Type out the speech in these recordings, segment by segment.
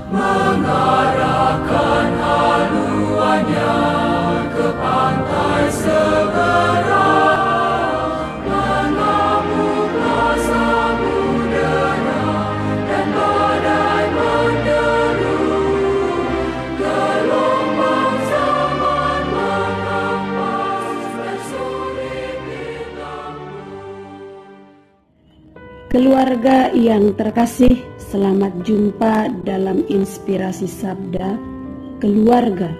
mengarahkan haluannya ke pantai seberang, mengamuklah samudera dan badai menderu, gelombang zaman mengampas dan sulit ditempuh. Keluarga yang terkasih, selamat jumpa dalam Inspirasi Sabda Keluarga.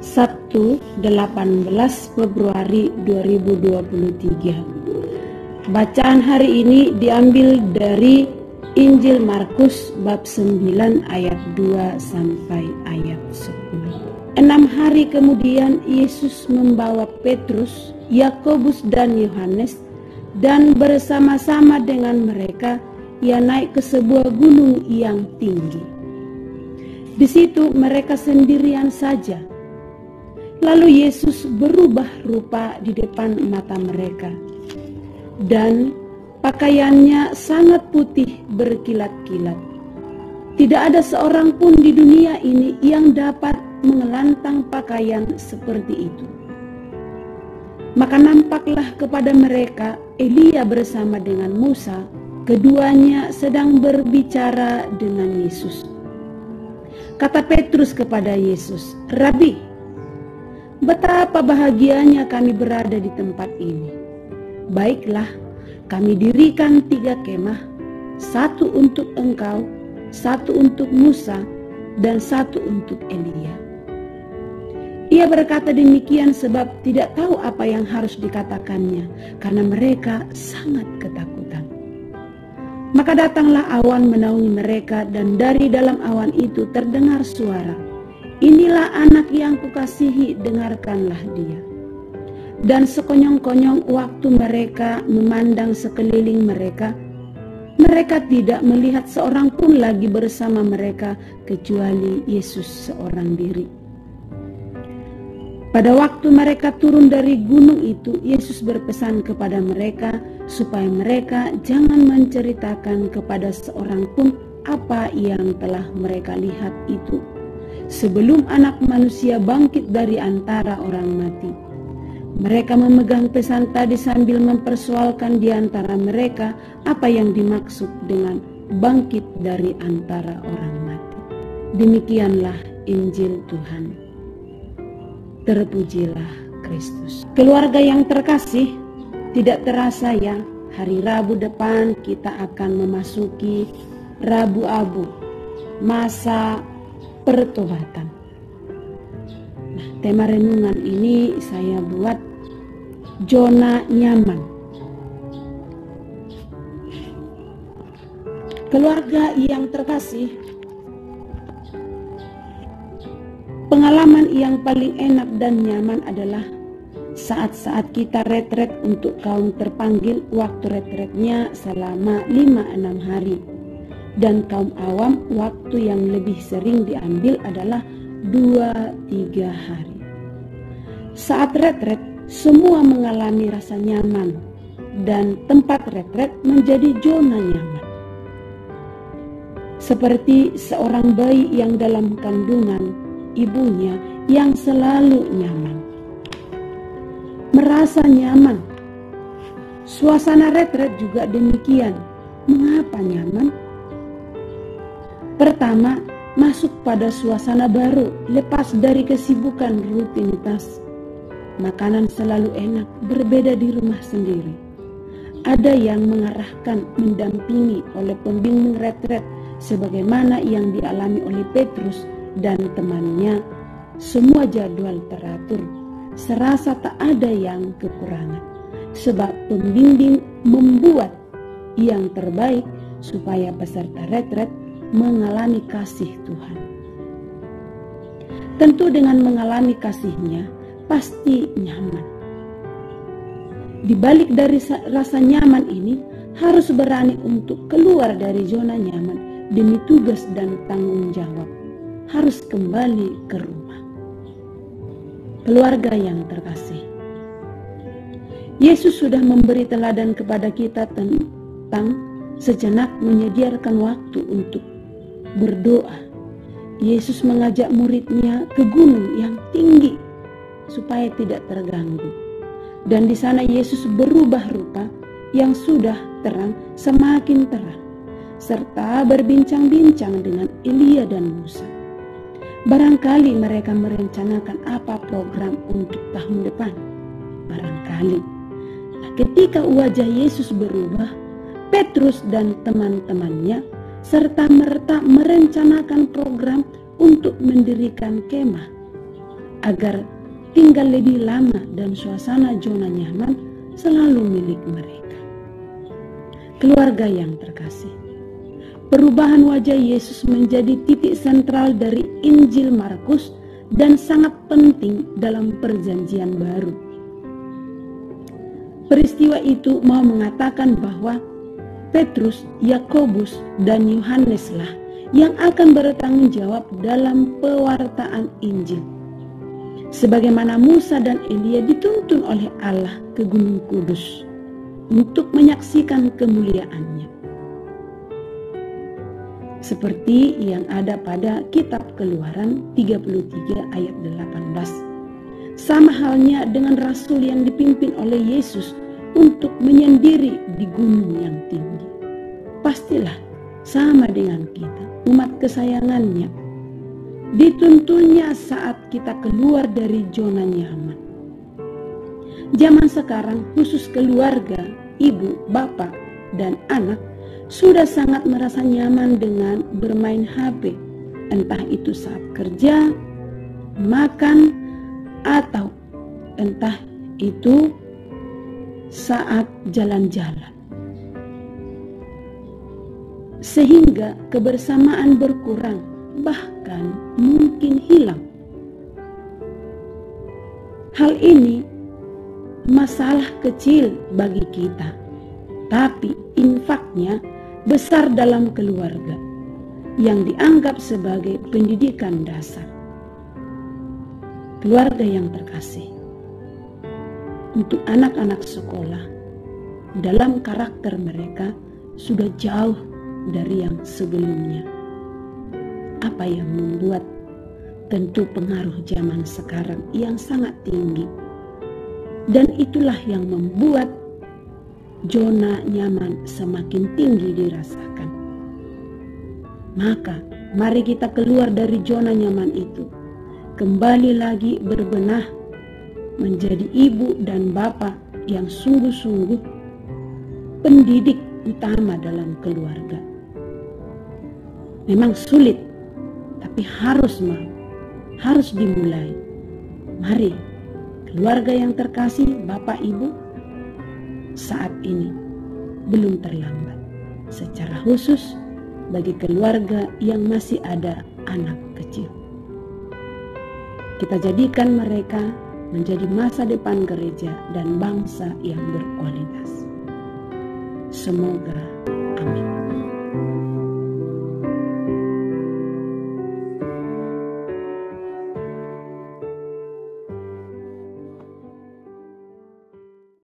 Sabtu 18 Februari 2023. Bacaan hari ini diambil dari Injil Markus bab 9 ayat 2 sampai ayat 10. 6 hari kemudian Yesus membawa Petrus, Yakobus dan Yohanes, dan bersama-sama dengan mereka ia naik ke sebuah gunung yang tinggi. Di situ mereka sendirian saja. Lalu Yesus berubah rupa di depan mata mereka, dan pakaiannya sangat putih berkilat-kilat. Tidak ada seorang pun di dunia ini yang dapat mengelantang pakaian seperti itu. Maka nampaklah kepada mereka Elia bersama dengan Musa. Keduanya sedang berbicara dengan Yesus. Kata Petrus kepada Yesus, "Rabi, betapa bahagianya kami berada di tempat ini. Baiklah, kami dirikan 3 kemah, 1 untuk engkau, 1 untuk Musa, dan 1 untuk Elia." Ia berkata demikian sebab tidak tahu apa yang harus dikatakannya, karena mereka sangat ketakutan. Maka datanglah awan menaungi mereka, dan dari dalam awan itu terdengar suara, "Inilah anak yang kukasihi, dengarkanlah dia." Dan sekonyong-konyong waktu mereka memandang sekeliling mereka, mereka tidak melihat seorang pun lagi bersama mereka kecuali Yesus seorang diri. Pada waktu mereka turun dari gunung itu, Yesus berpesan kepada mereka supaya mereka jangan menceritakan kepada seorang pun apa yang telah mereka lihat itu, sebelum Anak Manusia bangkit dari antara orang mati. Mereka memegang pesan tadi sambil mempersoalkan di antara mereka apa yang dimaksud dengan bangkit dari antara orang mati. Demikianlah Injil Tuhan. Terpujilah Kristus. Keluarga yang terkasih, tidak terasa ya, hari Rabu depan kita akan memasuki Rabu Abu, masa pertobatan. Nah, tema renungan ini saya buat zona nyaman. Keluarga yang terkasih, pengalaman yang paling enak dan nyaman adalah saat-saat kita retret untuk kaum terpanggil. Waktu retretnya selama 5-6 hari. Dan kaum awam waktu yang lebih sering diambil adalah 2-3 hari. Saat retret semua mengalami rasa nyaman, dan tempat retret menjadi zona nyaman. Seperti seorang bayi yang dalam kandungan ibunya yang selalu nyaman, merasa nyaman. Suasana retret juga demikian. Mengapa nyaman? Pertama, masuk pada suasana baru, lepas dari kesibukan rutinitas. Makanan selalu enak, berbeda di rumah sendiri. Ada yang mengarahkan, mendampingi oleh pembimbing retret, sebagaimana yang dialami oleh Petrus dan temannya. Semua jadwal teratur, serasa tak ada yang kekurangan, sebab pembimbing membuat yang terbaik supaya peserta retret mengalami kasih Tuhan. Tentu dengan mengalami kasih-Nya pasti nyaman. Di balik dari rasa nyaman ini, harus berani untuk keluar dari zona nyaman demi tugas dan tanggung jawab. Harus kembali ke rumah. Keluarga yang terkasih, Yesus sudah memberi teladan kepada kita tentang sejenak menyediakan waktu untuk berdoa, Yesus mengajak muridnya ke gunung yang tinggi supaya tidak terganggu. Dan di sana Yesus berubah rupa yang sudah terang semakin terang, serta berbincang-bincang dengan Elia dan Musa. Barangkali mereka merencanakan apa program untuk tahun depan. Barangkali. Nah, ketika wajah Yesus berubah, Petrus dan teman-temannya serta merta merencanakan program untuk mendirikan kemah agar tinggal lebih lama dan suasana zona nyaman selalu milik mereka. Keluarga yang terkasih, perubahan wajah Yesus menjadi titik sentral dari Injil Markus dan sangat penting dalam Perjanjian Baru. Peristiwa itu mau mengatakan bahwa Petrus, Yakobus, dan Yohaneslah yang akan bertanggung jawab dalam pewartaan Injil. Sebagaimana Musa dan Elia dituntun oleh Allah ke Gunung Kudus untuk menyaksikan kemuliaannya. Seperti yang ada pada kitab Keluaran 33 ayat 18. Sama halnya dengan rasul yang dipimpin oleh Yesus untuk menyendiri di gunung yang tinggi. Pastilah sama dengan kita, umat kesayangannya. Dituntunnya saat kita keluar dari zona nyaman. Zaman sekarang khusus keluarga, ibu, bapak, dan anak sudah sangat merasa nyaman dengan bermain HP. Entah itu saat kerja, makan, atau entah itu saat jalan-jalan. Sehingga kebersamaan berkurang, bahkan mungkin hilang. Hal ini masalah kecil bagi kita, tapi infaknya besar dalam keluarga yang dianggap sebagai pendidikan dasar. Keluarga yang terkasih, untuk anak-anak sekolah, dalam karakter mereka sudah jauh dari yang sebelumnya. Apa yang membuat? Tentu pengaruh zaman sekarang yang sangat tinggi. Dan itulah yang membuat zona nyaman semakin tinggi dirasakan. Maka mari kita keluar dari zona nyaman itu, kembali lagi berbenah menjadi ibu dan bapak yang sungguh-sungguh pendidik utama dalam keluarga. Memang sulit, tapi harus dimulai. Mari, keluarga yang terkasih, bapak ibu, saat ini belum terlambat. Secara khusus bagi keluarga yang masih ada anak kecil. Kita jadikan mereka menjadi masa depan gereja dan bangsa yang berkualitas. Semoga